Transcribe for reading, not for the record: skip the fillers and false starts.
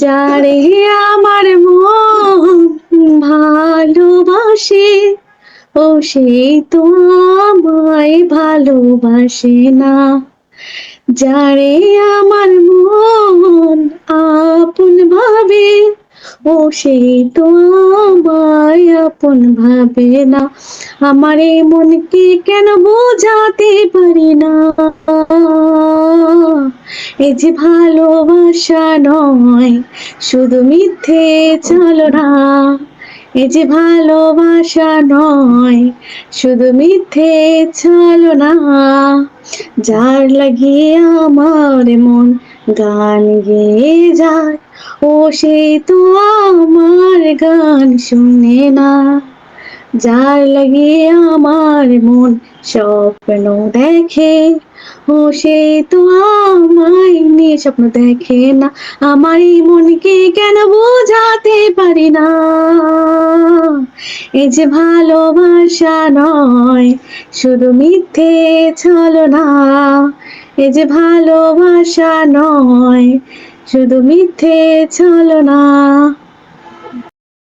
যারে আমার মন ভালোবাসে, ও সেই তো আমায় ভালোবাসে না। যারে আমার মন আপন ভাবে, ও সেই তো আমায় আপন ভাবে না। আমার এই মনকে কেন বোঝাতে পারি না, এই যে ভালোবাসা নয় শুধু মিথ্যে ছলনা, এই যে ভালোবাসা নয় শুধু মিথ্যে ছলনা। যার লাগিয়ে আমার মন গান গেয়ে যায়, ও সেই তো আমার গান শুনে না। যার লাগিয়ে আমার মন স্বপ্ন দেখে, ও সেই তো আমায় নিয়ে স্বপ্ন দেখে না। আমার এই মনকে কেন বোঝাতে পারি না, এই যে ভালোবাসা নয় শুধু মিথ্যে ছলনা, এই যে ভালোবাসা নয় শুধু মিথ্যে ছলনা।